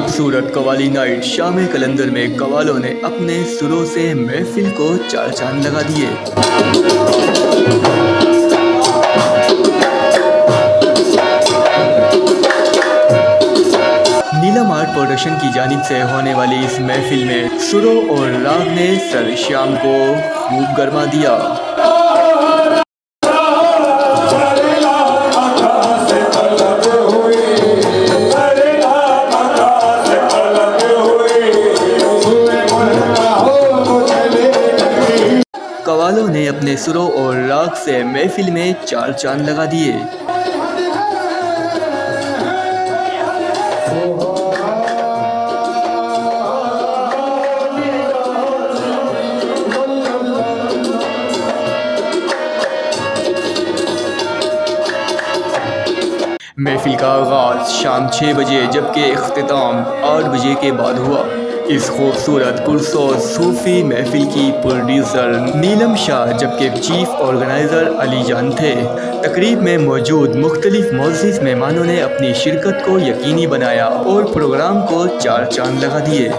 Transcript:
खूबसूरत कवाली नाइट शाम कलंदर में कवालों ने अपने सुरों से महफिल को चार चांद लगा दिए। नीलम आर्ट प्रोडक्शन की जानिब से होने वाली इस महफिल में सुरों और राग ने सर शाम को खूब गरमा दिया। कवालों ने अपने सुरों और राग से महफिल में चार चांद लगा दिए। महफिल का आगाज़ शाम 6 बजे जबकि इख्तिताम 8 बजे के बाद हुआ। इस खूबसूरत पुरसोज सूफी महफिल की प्रोड्यूसर नीलम शाह जबकि चीफ ऑर्गेनाइज़र अली जान थे। तकरीब में मौजूद मुख्तलिफ मोअज़्ज़िज़ मेहमानों ने अपनी शिरकत को यकीनी बनाया और प्रोग्राम को चार चांद लगा दिए।